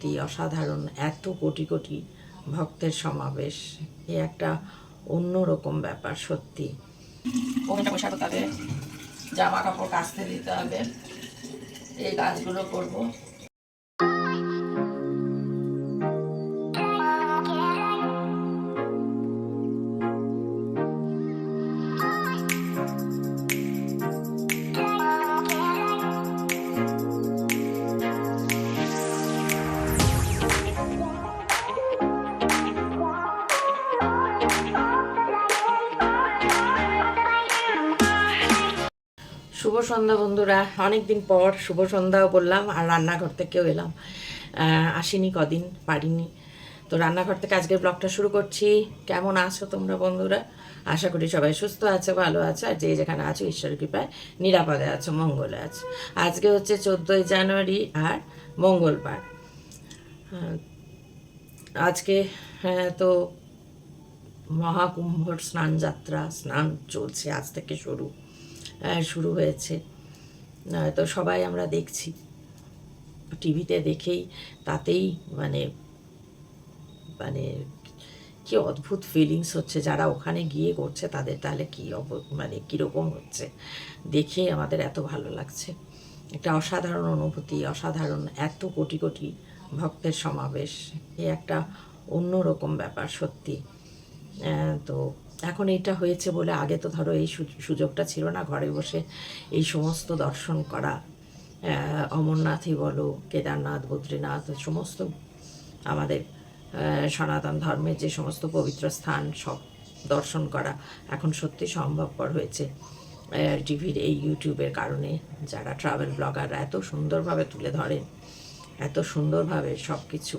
অনুভূতি অসাধারণ, এত কোটি কোটি ভক্তের সমাবেশ, এ একটা অন্যরকম ব্যাপার সত্যি। ওখানটা বসে করতে হবে, জামা কাপড় কাচতে দিতে হবে, এই কাজগুলো করব। শুভ সন্ধ্যা বন্ধুরা, অনেক দিন পর শুভ সন্ধ্যাও বললাম আর রান্নাঘর থেকেও এলাম। আসিনি কদিন, পারিনি। তো রান্নাঘর থেকে আজকের ব্লগটা শুরু করছি। কেমন আছো তোমরা বন্ধুরা? আশা করি সবাই সুস্থ আছে, ভালো আছে, আর যে যেখানে আছো ঈশ্বরের কৃপায় নিরাপদে আছো, মঙ্গলে আছো। আজকে হচ্ছে 14ই জানুয়ারি আর মঙ্গলবার। আজকে তো মহাকুম্ভর স্নান যাত্রা, স্নান চলছে আজ থেকে শুরু হয়েছে। তো সবাই আমরা দেখছি, টিভিতে দেখেই তাতেই মানে মানে কি অদ্ভুত ফিলিংস হচ্ছে। যারা ওখানে গিয়ে করছে তাদের তাহলে কি মানে কীরকম হচ্ছে দেখে আমাদের এত ভালো লাগছে। একটা অসাধারণ অনুভূতি, অসাধারণ, এত কোটি কোটি ভক্তের সমাবেশ, এ একটা অন্যরকম ব্যাপার সত্যি। তো এখন এটা হয়েছে বলে, আগে তো ধরো এই সুযোগটা ছিল না ঘরে বসে এই সমস্ত দর্শন করা। অমরনাথই বলো, কেদারনাথ, বদ্রীনাথ, সমস্ত আমাদের সনাতন ধর্মের যে সমস্ত পবিত্র স্থান সব দর্শন করা এখন সত্যি সম্ভবপর হয়েছে টিভির এই ইউটিউবের কারণে। যারা ট্রাভেল ব্লগাররা এত সুন্দরভাবে তুলে ধরেন, এত সুন্দরভাবে সব কিছু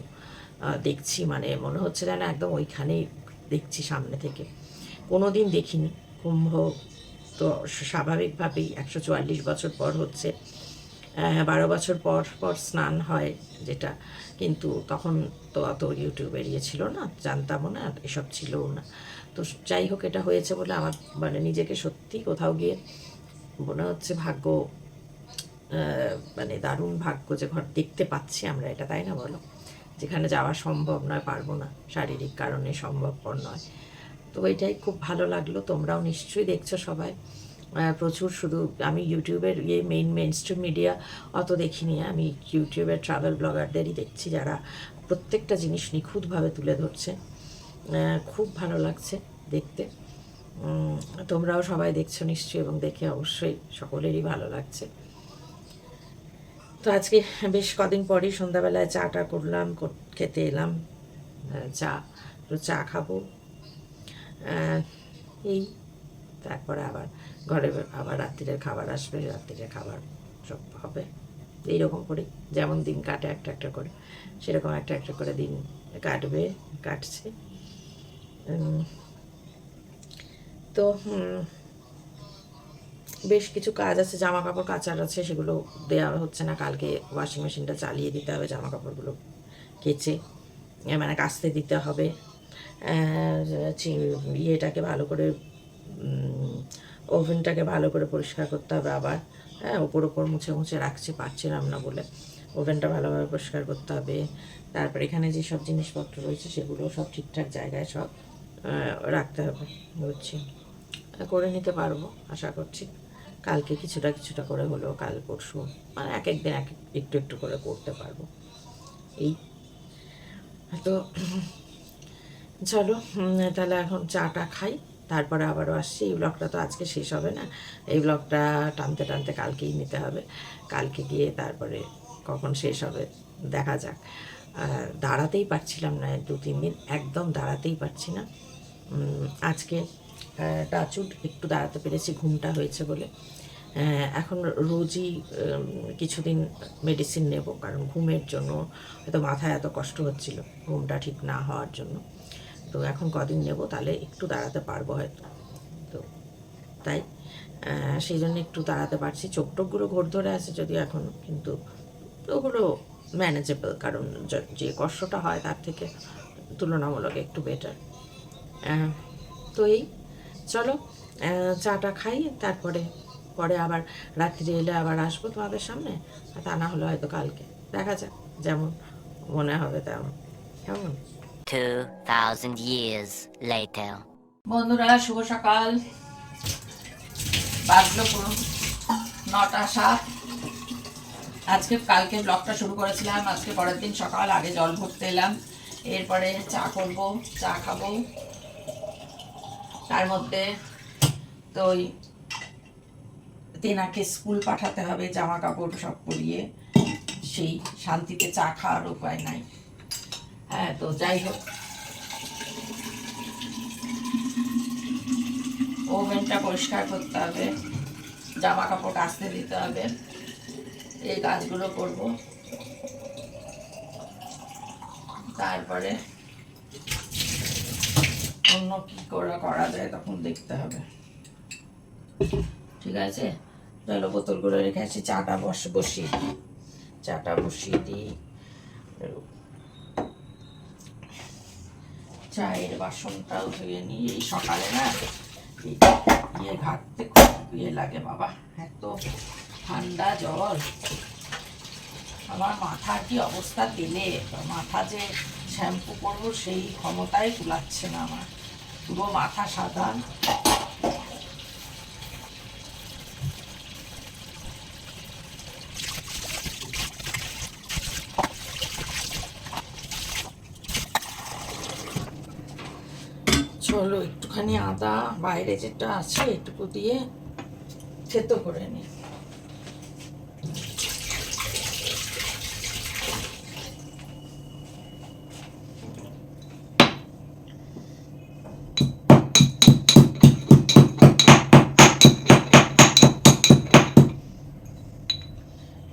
দেখছি, মানে মনে হচ্ছে যেন একদম ওইখানেই দেখছি সামনে থেকে। কোনো দিন দেখিনি কুম্ভ, তো স্বাভাবিকভাবেই 144 বছর পর হচ্ছে। 12 বছর পর পর স্নান হয় যেটা, কিন্তু তখন তো অত ইউটিউবের ছিল না, জানতামও না, এসব ছিলও না। তো যাই হোক, এটা হয়েছে বলে আমার মানে নিজেকে সত্যি কোথাও গিয়ে মনে হচ্ছে ভাগ্য, মানে দারুণ ভাগ্য যে ঘর দেখতে পাচ্ছি আমরা এটা, তাই না বলো? যেখানে যাওয়া সম্ভব নয়, পারবো না, শারীরিক কারণে সম্ভবপর নয়। তো এটাই খুব ভালো লাগলো। তোমরাও নিশ্চয়ই দেখছো সবাই প্রচুর। শুধু আমি ইউটিউবের মেইন স্ট্রিম মিডিয়া অত দেখিনি, আমি ইউটিউবের ট্রাভেল ব্লগারদেরই দেখছি, যারা প্রত্যেকটা জিনিস নিখুঁতভাবে তুলে ধরছে। খুব ভালো লাগছে দেখতে। তোমরাও সবাই দেখছো নিশ্চয়ই, এবং দেখে অবশ্যই সকলেরই ভালো লাগছে। তো আজকে বেশ কদিন পরই সন্ধ্যাবেলায় চাটা করলাম, খেতে এলাম। চা খাবো এই, তারপরে আবার ঘরে আবার রাত্রিরের খাবার আসবে, রাত্রিরের খাবার সব হবে এইরকম করে। যেমন দিন কাটে একটা একটা করে, সেরকম একটা একটা করে দিন কাটছে। তো বেশ কিছু কাজ আছে, জামা কাপড় কাচার আছে, সেগুলো দেওয়া হচ্ছে না। কালকে ওয়াশিং মেশিনটা চালিয়ে দিতে হবে, জামা কাপড়গুলো কেচে মানে কাচতে দিতে হবে। ইয়েটাকে ভালো করে, ওভেনটাকে ভালো করে পরিষ্কার করতে হবে আবার। হ্যাঁ, ওপর মুছে রাখছি, পারছিলাম না বলে। ওভেনটা ভালোভাবে পরিষ্কার করতে হবে। তারপর এখানে যেসব জিনিসপত্র রয়েছে সেগুলো সব ঠিকঠাক জায়গায় সব রাখতে হবে। বুঝছি, করে নিতে পারবো আশা করছি। কালকে কিছুটা করে হলেও, কাল পরশু মানে এক একদিন একটু একটু করে করতে পারবো এই। তো চলো তাহলে এখন চাটা খাই, তারপরে আবারও আসছি। এই ব্লগটা তো আজকে শেষ হবে না, এই ব্লগটা টানতে টানতে কালকেই নিতে হবে। কালকে গিয়ে তারপরে কখন শেষ হবে দেখা যাক। দাঁড়াতেই পারছিলাম না 2-3 দিন, একদম দাঁড়াতেই পারছি না। আজকে টাচুড একটু দাঁড়াতে পেরেছি, ঘুমটা হয়েছে বলে। এখন রোজই কিছুদিন মেডিসিন নেব, কারণ ঘুমের জন্য হয়তো মাথায় এত কষ্ট হচ্ছিল ঘুমটা ঠিক না হওয়ার জন্য। তো এখন কদিন নেব, তাহলে একটু দাঁড়াতে পারবো হয়তো। তো তাই সেই জন্য একটু দাঁড়াতে পারছি। চোখ টোকগুলো ঘোর ধরে আছে যদিও এখন, কিন্তু ওগুলো ম্যানেজেবল, কারণ যে কষ্টটা হয় তার থেকে তুলনামূলক একটু বেটার। তো এই চলো চাটা খাই, তারপরে আবার রাত্রি এলে আবার আসবো তোমাদের সামনে, তা না হলে হয়তো কালকে দেখা যাক যেমন মনে হবে তেমন। কেমন? 2000 years later. বন্ধুরা শুভ সকাল, বাজলো পুরো 9টা 7। আজকে কালকে ব্লগটা শুরু করেছিলাম, আজকে পরের দিন সকাল, আগে জল ভরতে এলাম, এরপরে চা করব, চা খাবো। তার মধ্যে তো ওই তেনাকে স্কুল পাঠাতে হবে, জামা কাপড় সব পরিয়ে, সেই শান্তিতে চা খাওয়ার উপায় নাই। হ্যাঁ, তো যাই হোক, ওভেনটা পরিষ্কার করতে হবে, জামা কাপড় কাচতে দিতে হবে, এই কাজগুলো করব। তারপরে অন্য কি করা যায় তখন দেখতে হবে। ঠিক আছে, চলো বোতলগুলো রেখে আসি, চাটা বসিয়ে দিই। চায়ের বাসনটাও ধুয়ে নিই। এই সকালে না ঘাটতে খুব লাগে বাবা, এত ঠান্ডা জল। আমার মাথার কি অবস্থা তেলে, মাথা যে শ্যাম্পু করবো সেই ক্ষমতাই কুলাচ্ছে না আমার, পুরো মাথা সাদা। চলো একটুখানি আদা বাইরে যেটা আছে এটুকু দিয়ে থেতো করে নিই।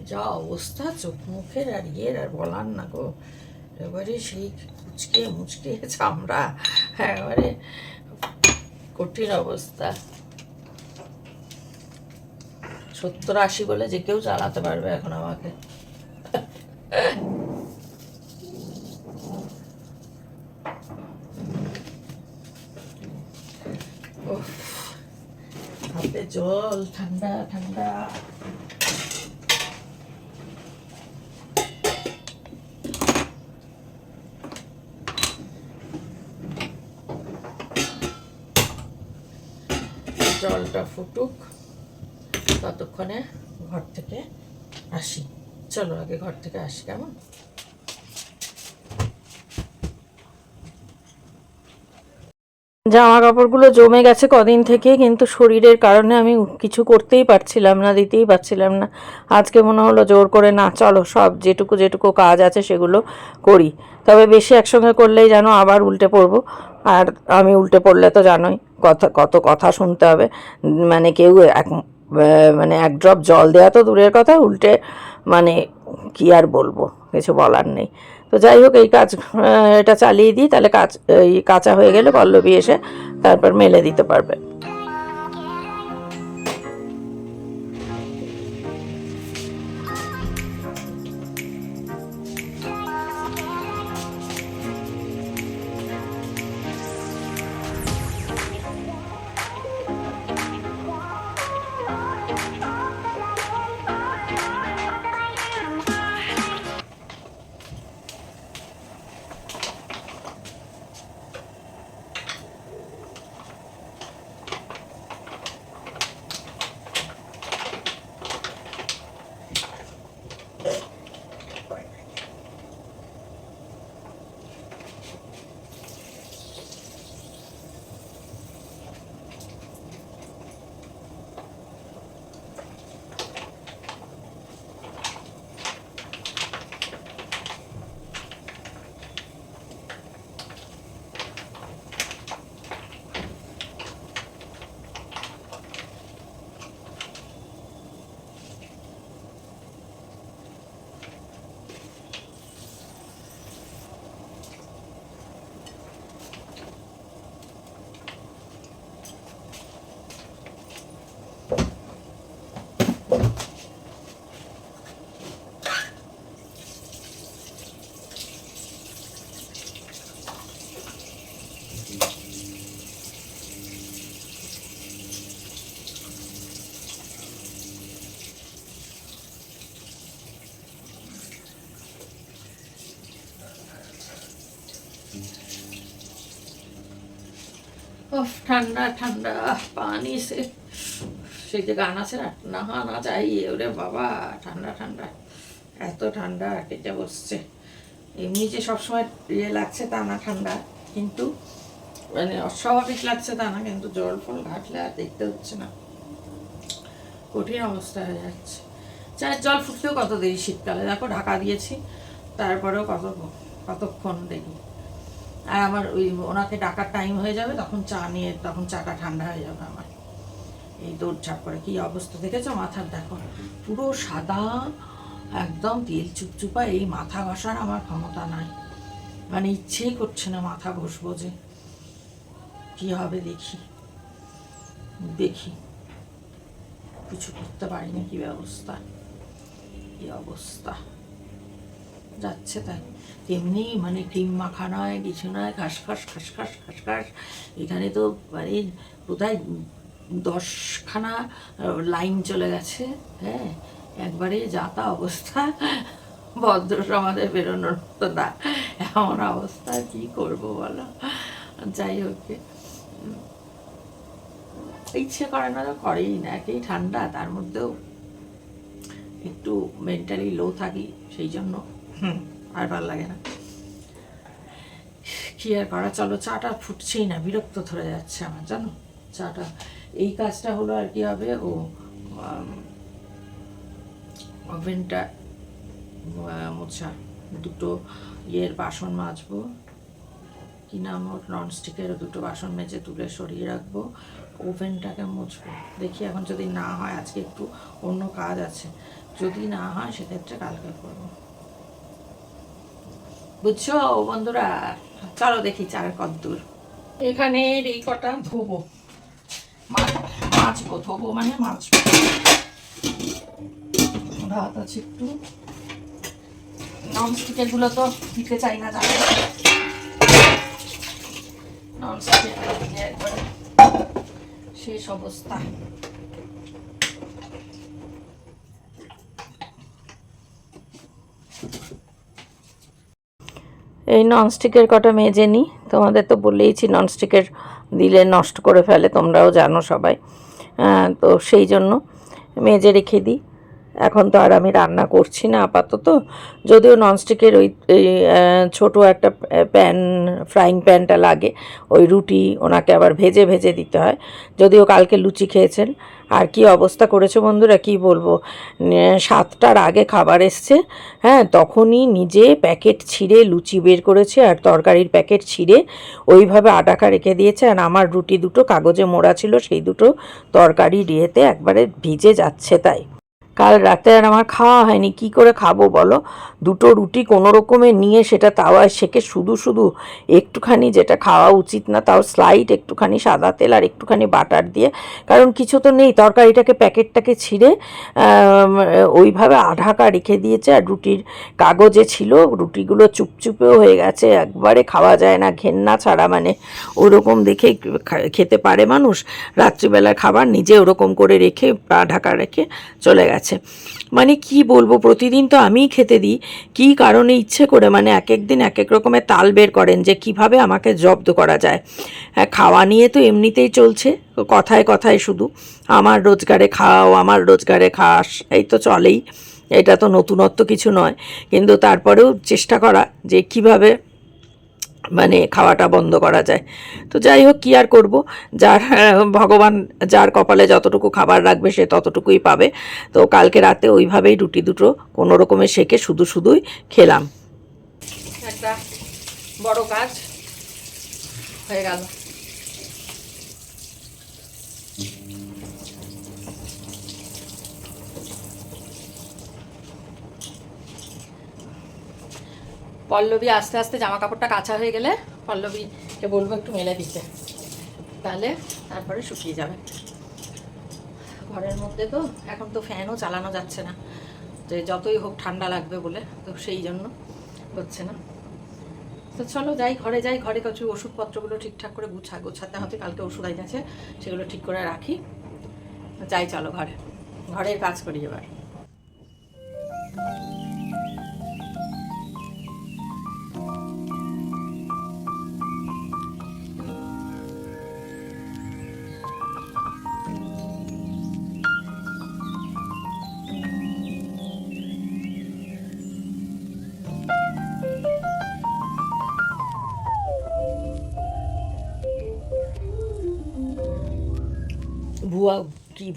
যা অবস্থা চোখ মুখের আর আর বলার না গো, এবারে সেই কুচকে মুচকে চামড়া, এবারে কঠিন অবস্থা। 70-80 বলে যে কেউ চালাতে পারবে এখন আমাকে। হাতে জল, ঠান্ডা ঠান্ডা। জলটা ফুটুক, ততক্ষণে ঘর থেকে আসি। চলো আগে ঘর থেকে আসি, কেমন? জামা কাপড়গুলো জমে গেছে কদিন থেকে, কিন্তু শরীরের কারণে আমি কিছু করতেই পারছিলাম না, দিতেই পারছিলাম না। আজকে মনে হলো জোর করে, না চলো সব যেটুকু কাজ আছে সেগুলো করি। তবে বেশি একসঙ্গে করলেই যেন আবার উল্টে পড়বো, আর আমি উল্টে পড়লে তো জানোই কত কথা শুনতে হবে। মানে কেউ মানে এক ড্রপ জল দেওয়া তো দূরের কথা, উল্টে মানে কি আর বলবো, কিছু বলার নেই। তো যাই হোক, এই কাজ এটা চালিয়ে দিই, তাহলে এই কাঁচা হয়ে গেলে পল্লবী এসে তারপর মেলে দিতে পারবে। ঠান্ডা ঠান্ডা পানি সে সেই যে গান আছে না, নাহানা চাইয়ে, ওরে বাবা ঠান্ডা ঠান্ডা, এত ঠান্ডা কেটে বসছে। এমনি যে সবসময় ইয়ে লাগছে তা না ঠান্ডা, কিন্তু মানে অস্বাভাবিক লাগছে তা না, কিন্তু জল ফল ঘাটলে আর দেখতে হচ্ছে না, কঠিন অবস্থা হয়ে যাচ্ছে। চায়ের জল ফুটতেও কত দেরি শীতকালে, দেখো ঢাকা দিয়েছি তারপরেও কতক্ষণ দেখি। আর আমার ওই ওনাকে ডাকার টাইম হয়ে যাবে, তখন চা নিয়ে, তখন চাটা ঠান্ডা হয়ে যাবে আমার। এই দৌড়ঝাঁপ করে কি অবস্থা দেখেছো মাথার, দেখো পুরো সাদা একদম তেল চুপচুপা। এই মাথা ঘষার আমার ক্ষমতা নাই, মানে ইচ্ছেই করছে না মাথা ঘষবো, যে কি হবে দেখি দেখি, কিছু করতে পারি না। কি ব্যবস্থা, কি অবস্থা যাচ্ছে তাই। তেমনি মানে ক্রিম মাখা নয়, কিছু নয়, খাসখাস খাসখাস খাসখাস। এখানে তো মানে কোথায় 10খানা লাইন চলে গেছে। হ্যাঁ, একবারে যাতা অবস্থা, ভদ্র সমাজে বেরোনোর তো না, এমন অবস্থা কি করব বলো। যাই হোক, ইচ্ছে করে না তো করেই না, একেই ঠান্ডা, তার মধ্যেও একটু মেন্টালি লো থাকি, সেই জন্য আর ভালো লাগে না। কি আর করা, চলো চাটা ফুটছেই না, বিরক্ত ধরে যাচ্ছে আমার, জানো চাটা। এই কাজটা হলো আর কি হবে, ও ওভেনটা মোছা, দুটো ইয়ের বাসন মাজবো, কি নাম ওর, ননস্টিকের দুটো বাসন মেজে তুলে সরিয়ে রাখবো, ওভেনটাকে মুছবো। দেখি এখন যদি না হয়, আজকে একটু অন্য কাজ আছে, যদি না হয় সেক্ষেত্রে কালকে করবো, বুঝছো বন্ধুরা। চলো দেখি চার কদ্দূর। এখানে এই কটা ধোবো, মাছবো, ধোবো মানে মাছবো। ভাত আছে একটু, ননস্টিকের গুলো তো দিতে চাই না, জানো ননস্টিকের একবারে শেষ অবস্থা। এই ননস্টিকের কটা মেজে নিই, তোমাদের তো বলেইছি ননস্টিকের দিলে নষ্ট করে ফেলে, তোমরাও জানো সবাই, তো সেই জন্য মেজে রেখে দিই। এখন তো আর আমি রান্না করছি না আপাতত, যদিও ননস্টিকের ওই ছোটো একটা প্যান, ফ্রাইং প্যানটা লাগে, ওই রুটি ওনাকে আবার ভেজে ভেজে দিতে হয়, যদিও কালকে লুচি খেয়েছেন। আর কি অবস্থা করেছে বন্ধুরা, কি বলবো, 7টার আগে খাবার এসছে, হ্যাঁ, তখনই নিজে প্যাকেট ছিঁড়ে লুচি বের করেছে, আর তরকারির প্যাকেট ছিঁড়ে ওইভাবে আটাকা রেখে দিয়েছে, আর আমার রুটি দুটো কাগজে মোড়া ছিল, সেই দুটো তরকারি ইয়েতে একবারে ভিজে যাচ্ছে। তাই কাল রাতে আর আমার খাওয়া হয়নি, কি করে খাবো বলো। দুটো রুটি কোনো রকমে নিয়ে সেটা তাওয়ায় সেকে শুধু শুধু একটুখানি, যেটা খাওয়া উচিত না, তাও স্লাইড একটুখানি সাদা তেল আর একটুখানি বাটার দিয়ে, কারণ কিছু তো নেই, তরকারিটাকে প্যাকেটটাকে ছিঁড়ে ওইভাবে আঢাকা রেখে দিয়েছে। আর রুটির কাগজে ছিল, রুটিগুলো চুপচুপেও হয়ে গেছে, একবারে খাওয়া যায় না, ঘেন্না ছাড়া, মানে ওরকম দেখে খেতে পারে মানুষ? রাত্রিবেলার খাবার নিজে ওরকম করে রেখে ঢাকা রেখে চলে গেছে। মানে কি বলবো, প্রতিদিন তো আমিই খেতে দিই, কি কারণে ইচ্ছে করে, মানে এক এক দিন এক এক রকমের তাল বের করেন যে কিভাবে আমাকে জব্দ করা যায়। হ্যাঁ, খাওয়া নিয়ে তো এমনিতেই চলছে, কথায় কথায় শুধু আমার রোজগারে খাও, আমার রোজগারে খাস, এই তো চলেই, এটা তো নতুনত্ব কিছু নয়, কিন্তু তারপরেও চেষ্টা করা যে কিভাবে মানে খাওয়াটা বন্ধ করা যায়। তো যাই হোক, কী আর করব, যার ভগবান যার কপালে যতটুকু খাবার রাখবে সে ততটুকুই পাবে। তো কালকে রাতে ওইভাবেই রুটি দুটো কোনো রকমে সেকে শুধু শুধুই খেলাম। একটা বড় কাজ হয়ে গেল। পল্লবী আস্তে আস্তে জামা কাপড়টা কাঁচা হয়ে গেলে পল্লবীকে বলবো একটু মেলে দিতে, তাহলে তারপরে শুকিয়ে যাবে। ঘরের মধ্যে তো এখন তো ফ্যানও চালানো যাচ্ছে না, যে যতই হোক ঠান্ডা লাগবে বলে, তো সেই জন্য হচ্ছে না। তো চলো যাই, ঘরে যাই, ঘরে কিছু ওষুধপত্রগুলো ঠিকঠাক করে গোছাতে হবে, কালকে ওষুধ আছে সেগুলো ঠিক করে রাখি। যাই, চলো ঘরের কাজ করি এবার।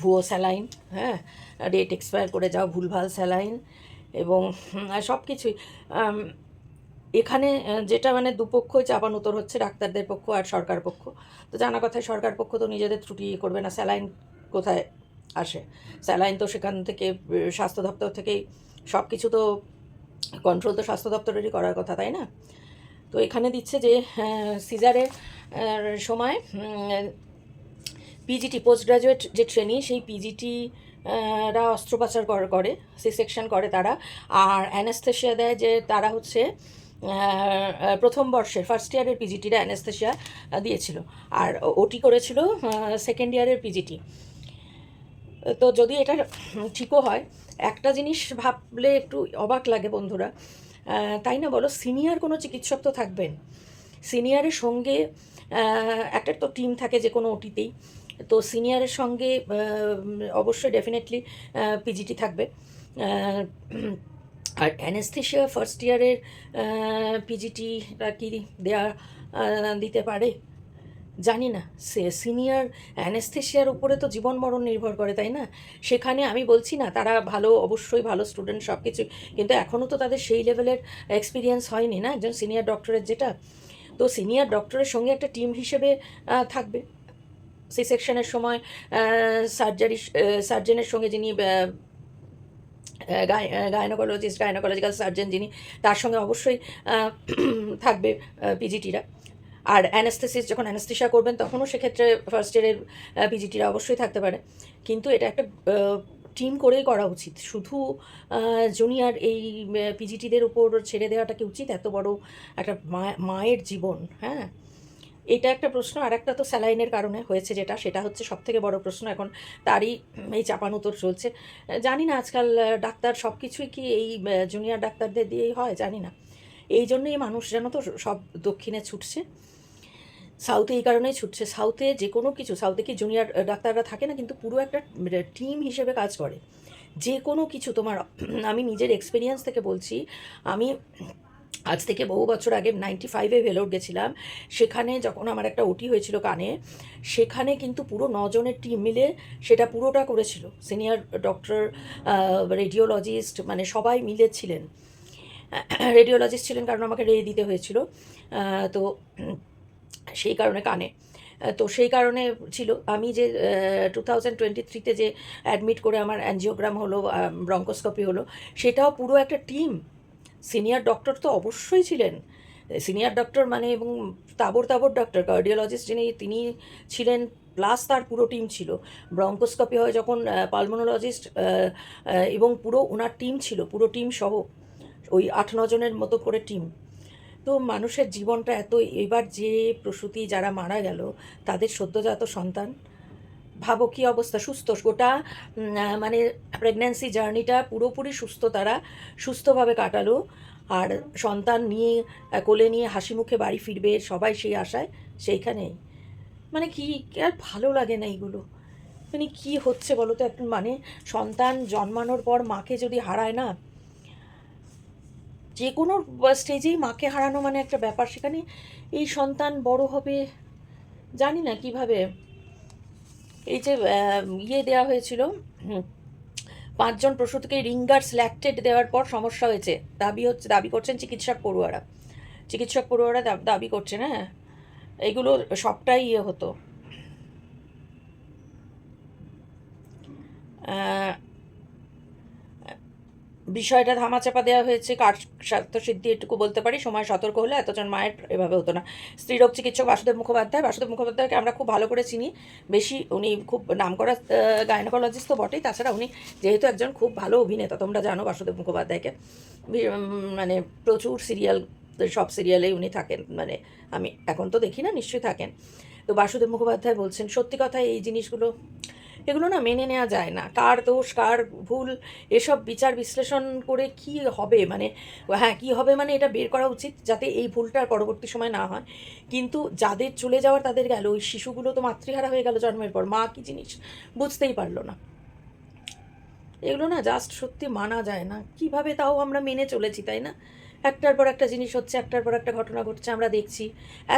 ভুয়ো স্যালাইন, হ্যাঁ, ডেট এক্সপায়ার করে যাও ভুলভাল স্যালাইন, এবং সব কিছুই এখানে যেটা মানে দুপক্ষই চাপানুতোর হচ্ছে, ডাক্তারদের পক্ষ আর সরকার পক্ষ। তো জানা কথায় সরকার পক্ষ তো নিজেদের ত্রুটি করবে না, স্যালাইন কোথায় আসে? স্যালাইন তো সেখান থেকে স্বাস্থ্য দপ্তর থেকেই সব কিছু তো কন্ট্রোল তো স্বাস্থ্য দপ্তরেরই করার কথা, তাই না? তো এখানে দিচ্ছে যে সিজারের সময় পিজিটি পোস্ট গ্র্যাজুয়েট যে ট্রেনি, সেই পিজিটি রা অস্ত্রোপচার করে, সি সেকশন করে তারা, আর অ্যানেস্থেশিয়া দেয় যে তারা হচ্ছে প্রথম বর্ষের ফার্স্ট ইয়ারের পিজিটিরা অ্যানেস্থেশিয়া দিয়েছিল, আর ওটি করেছিল সেকেন্ড ইয়ারের পিজিটি। তো যদি এটা ঠিকও হয়, একটা জিনিস ভাবলে একটু অবাক লাগে বন্ধুরা, তাই না বলো? সিনিয়র কোনো চিকিৎসক তো থাকবেন, সিনিয়রের সঙ্গে একটা তো টিম থাকে যে কোনো ওটিতেই, তো সিনিয়রের সঙ্গে অবশ্যই ডেফিনেটলি পিজিটি থাকবে। আর অ্যানেস্থেশিয়া ফার্স্ট ইয়ারের পিজিটিটা কি দেয়া দিতে পারে জানি না। সিনিয়র অ্যানেস্থেশিয়ার উপরে তো জীবন মরণ নির্ভর করে, তাই না? সেখানে আমি বলছি না তারা ভালো, অবশ্যই ভালো স্টুডেন্ট সব কিছু, কিন্তু এখনও তো তাদের সেই লেভেলের এক্সপিরিয়েন্স হয়নি না একজন সিনিয়র ডক্টরের, যেটা তো সিনিয়র ডক্টরের সঙ্গে একটা টিম হিসেবে থাকবে। সি সেকশনের সময় সার্জেনের সঙ্গে যিনি গাইনোকোলজিক্যাল সার্জন যিনি, তার সঙ্গে অবশ্যই থাকবে পিজিটিরা। আর অ্যানেস্থেসিস যখন অ্যানেস্থেশিয়া করবেন তখনও সেক্ষেত্রে ফার্স্ট ইয়ারের পিজিটিরা অবশ্যই থাকতে পারে, কিন্তু এটা একটা টিম করেই করা উচিত। শুধু জুনিয়র এই পিজিটিদের উপর ছেড়ে দেওয়াটা কি উচিত? এত বড় একটা মায়ের জীবন, হ্যাঁ, এটা একটা প্রশ্ন। আর একটা তো স্যালাইনের কারণে হয়েছে যেটা, সেটা হচ্ছে সবথেকে বড় প্রশ্ন এখন, তারই এই চাপানুতোর চলছে। জানি না আজকাল ডাক্তার সব কিছুই কি এই জুনিয়র ডাক্তারদের দিয়েই হয়, জানি না। এই জন্যই মানুষ যেন তো সব দক্ষিণে ছুটছে, সাউথে এই কারণেই ছুটছে। সাউথে যে কোনো কিছু, সাউথে কি জুনিয়র ডাক্তাররা থাকে না, কিন্তু পুরো একটা টিম হিসেবে কাজ করে যে কোনো কিছু। তোমার আমি নিজের এক্সপিরিয়েন্স থেকে বলছি, আমি আজ থেকে বহু বছর আগে 95-এ ভেলোর গেছিলাম, সেখানে যখন আমার একটা ওটি হয়েছিল কানে, সেখানে কিন্তু পুরো 9 জনের টিম মিলে সেটা পুরোটা করেছিল। সিনিয়র ডক্টর, রেডিওলজিস্ট, মানে সবাই মিলে ছিলেন। রেডিওলজিস্ট ছিলেন কারণ আমাকে রে দিতে হয়েছিল, তো সেই কারণে কানে, তো সেই কারণে ছিল। আমি যে 2023-তে যে অ্যাডমিট করে আমার অ্যানজিওগ্রাম হলো, ব্রঙ্কোস্কোপি হলো, সেটাও পুরো একটা টিম। সিনিয়র ডক্টর তো অবশ্যই ছিলেন, সিনিয়র ডক্টর মানে, এবং তাবড় ডক্টর কার্ডিওলজিস্ট যিনি, তিনি ছিলেন, প্লাস তার পুরো টিম ছিল। ব্রঙ্কোস্কোপি হয় যখন পালমোনোলজিস্ট, এবং পুরো ওনার টিম ছিল, পুরো টিম সহ ওই 8-9 জনের মতো করে টিম। তো মানুষের জীবনটা এত, এবার যে প্রসূতি যারা মারা গেল, তাদের সদ্যজাত সন্তান, ভাবো কী অবস্থা, সুস্থ, গোটা মানে প্রেগন্যান্সি জার্নিটা পুরোপুরি সুস্থ, তারা সুস্থভাবে কাটালো, আর সন্তান নিয়ে কোলে নিয়ে হাসি মুখে বাড়ি ফিরবে সবাই সেই আশায়, সেইখানেই মানে কি আর ভালো লাগে না এইগুলো। মানে কি হচ্ছে বলো তো? একটা মানে সন্তান জন্মানোর পর মাকে যদি হারায় না, যে কোনো স্টেজেই মাকে হারানো মানে একটা ব্যাপার, সেখানে এই সন্তান বড় হবে জানি না কিভাবে। এই যে দেওয়া হয়েছিল, 5 জন প্রসূতিকে রিঙ্গার্স ল্যাকটেট দেওয়ার পর সমস্যা হয়েছে, দাবি করছেন চিকিৎসক পড়ুয়ারা দাবি করছেন, হ্যাঁ, এগুলো সবটাই হতো। বিষয়টা ধামাচাপা দেওয়া হয়েছে, কার স্বার্থসিদ্ধি এটুকু বলতে পারি, সময় সতর্ক হলে এতজন মায়ের এভাবে হতো না। স্ত্রীরোগ চিকিৎসক বাসুদেব মুখোপাধ্যায়কে আমরা খুব ভালো করে চিনি, বেশি, উনি খুব নামকরা গাইনোকোলজিস্ট তো বটেই, তাছাড়া উনি যেহেতু একজন খুব ভালো অভিনেতা, তোমরা জানো বাসুদেব মুখোপাধ্যায়কে, মানে প্রচুর সিরিয়াল, সব সিরিয়ালেই উনি থাকেন, মানে আমি এখন তো দেখি না, নিশ্চয়ই থাকেন। তো বাসুদেব মুখোপাধ্যায় বলছেন, সত্যি কথা এই জিনিসগুলো, এগুলো না মেনে নেওয়া যায় না, কার দোষ কার ভুল এসব বিচার বিশ্লেষণ করে কি হবে, মানে হ্যাঁ কী হবে মানে এটা বের করা উচিত, যাতে এই ভুলটা আর পরবর্তী সময় না হয়। কিন্তু যাদের চলে যাওয়ার তাদের গেল, ওই শিশুগুলো তো মাতৃহারা হয়ে গেল জন্মের পর, মা কী জিনিস বুঝতেই পারলো না। এগুলো না জাস্ট সত্যি মানা যায় না, কিভাবে তাও আমরা মেনে চলেছি, তাই না? একটার পর একটা জিনিস হচ্ছে, একটার পর একটা ঘটনা ঘটছে, আমরা দেখছি,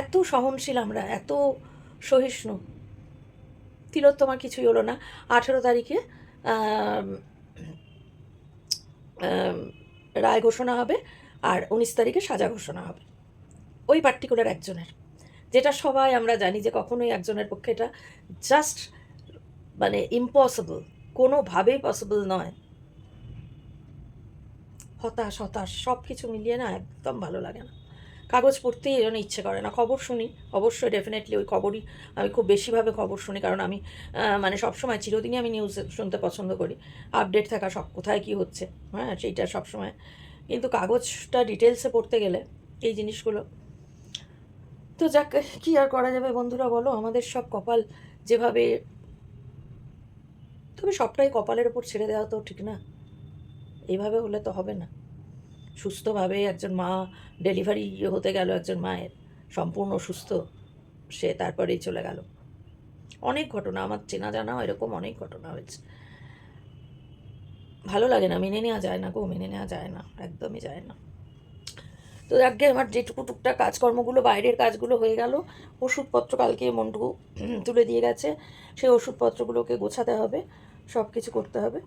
এত সহনশীল আমরা, এত সহিষ্ণু, তিলোত্তমার কিছুই হলো না। 18 তারিখে আম, আম, রায় ঘোষণা হবে, আর 19 তারিখে সাজা ঘোষণা হবে ওই পার্টিকুলার একজনের, যেটা সবাই আমরা জানি যে কখনোই একজনের পক্ষে এটা জাস্ট মানে ইম্পসিবল, কোনোভাবেই পসিবল নয়। হতাশ হতাশ সব কিছু মিলিয়ে না একদম ভালো লাগে না, কাগজ পড়তেই এজন্য ইচ্ছে করে না। খবর শুনি অবশ্যই, ডেফিনেটলি ওই খবরই আমি খুব বেশিভাবে খবর শুনি, কারণ আমি মানে সবসময় চিরদিনই আমি নিউজ শুনতে পছন্দ করি, আপডেট থাকা সব কোথায় কী হচ্ছে, হ্যাঁ সেইটা সবসময়। কিন্তু কাগজটা ডিটেলসে পড়তে গেলে এই জিনিসগুলো, তো যাক, কী আর করা যাবে বন্ধুরা বলো, আমাদের সব কপাল যেভাবে, তবে সবটাই কপালের ওপর ছেড়ে দেওয়া তো ঠিক না, এইভাবে হলে তো হবে না। সুস্থভাবে একজন মা ডেলিভারি হতে গেল, একজন মায়ের সম্পূর্ণ সুস্থ, সে তারপরেই চলে গেল। অনেক ঘটনা আমার চেনা জানা এরকম অনেক ঘটনা হয়েছে, ভালো লাগে না, মেনে নেওয়া যায় না গো, মেনে নেওয়া যায় না, একদমই যায় না। তো আগে আমার যেটুকু টুকটাক কাজকর্মগুলো বাইরের কাজগুলো হয়ে গেল, ওষুধপত্র কালকে মন্টু তুলে দিয়ে গেছে, সেই ওষুধপত্রগুলোকে গোছাতে হবে, সব কিছু করতে হবে,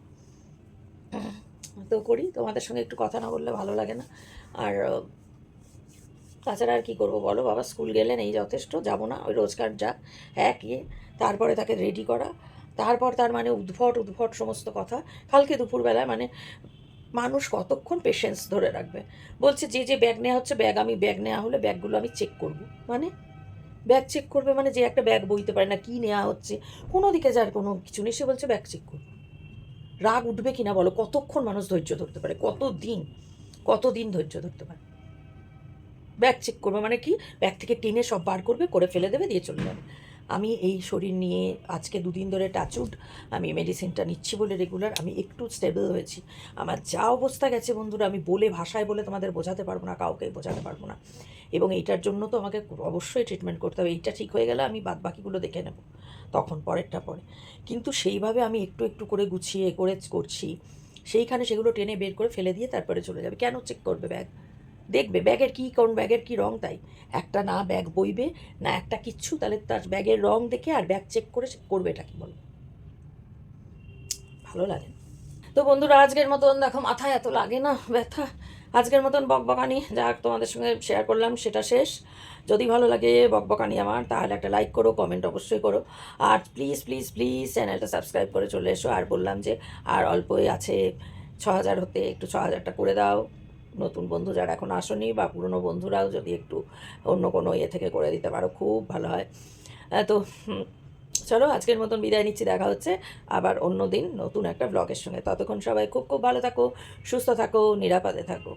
তো করি। তোমাদের সঙ্গে একটু কথা না বললে ভালো লাগে না। আর তাছাড়া আর কী করবো বলো, বাবা স্কুল গেলেন এই যথেষ্ট, যাবো না, ওই রোজকার যা এক ইয়ে, তারপরে তাকে রেডি করা, তারপর তার মানে উদ্ভট উদ্ভট সমস্ত কথা। কালকে দুপুরবেলায় মানে মানুষ কতক্ষণ পেশেন্স ধরে রাখবে, বলছে যে যে ব্যাগ নেওয়া হচ্ছে, ব্যাগ নেওয়া হলে ব্যাগগুলো আমি চেক করব, মানে ব্যাগ চেক করবে মানে যে একটা ব্যাগ বইতে পারে না, কী নেওয়া হচ্ছে, কোনো দিকে যার কোনো কিছু নেই, সে বলছে ব্যাগ চেক করবো। রাগ উঠবে কি না বলো, কতক্ষণ মানুষ ধৈর্য ধরতে পারে, কতদিন ধৈর্য ধরতে পারে। ব্যাগ চেক করবে মানে কি, ব্যাগ থেকে টেনে সব বার করবে, করে ফেলে দেবে, দিয়ে চলে যাবে। আমি এই শরীর নিয়ে আজকে 2 দিন ধরে টাচউড আমি মেডিসিনটা নিচ্ছি বলে রেগুলার আমি একটু স্টেবল হয়েছি। আমার যা অবস্থা গেছে বন্ধুরা, আমি বলে ভাষায় বলে তোমাদের বোঝাতে পারবো না, কাউকেই বোঝাতে পারবো না। এবং এইটার জন্য তো আমাকে অবশ্যই ট্রিটমেন্ট করতে হবে, এইটা ঠিক হয়ে গেলে আমি বাদ বাকিগুলো দেখে নেব তখন, পরেরটা পরে। কিন্তু সেইভাবে আমি একটু একটু করে গুছিয়ে করছি, সেইখানে সেগুলো টেনে বের করে ফেলে দিয়ে তারপরে চলে যাবে। কেন চেক করবে ব্যাগ? দেখবে ব্যাগের কী, কোন ব্যাগের কী রং, তাই একটা না ব্যাগ বইবে না একটা কিচ্ছু, তাহলে তার ব্যাগের রং দেখে আর ব্যাগ চেক করে করবে এটা কি বলো, ভালো লাগে। তো বন্ধুরা আজকের মতন দেখো, মাথায় এত লাগে না ব্যথা, আজকের মতন বকবকানি যা তোমাদের সঙ্গে শেয়ার করলাম সেটা শেষ। যদি ভালো লাগে বকবকানি আমার, তাহলে একটা লাইক করো, কমেন্ট অবশ্যই করো, আর প্লিজ প্লিজ প্লিজ চ্যানেলটা সাবস্ক্রাইব করে চলে এসো। আর বললাম যে আর অল্পই আছে 6,000 হতে, একটু 6,000টা করে দাও। নতুন বন্ধু যারা এখন আসনি, বা পুরনো বন্ধুরাও যদি একটু অন্য কোনো ইয়ে থেকে করে দিতে পারো খুব ভালো হয়। তো চলো আজকের মতন বিদায় নিচ্ছি, দেখা হচ্ছে আবার অন্য দিন নতুন একটা ব্লগের সঙ্গে। ততক্ষণ সবাই খুব খুব ভালো থাকো, সুস্থ থাকো, নিরাপদে থাকো।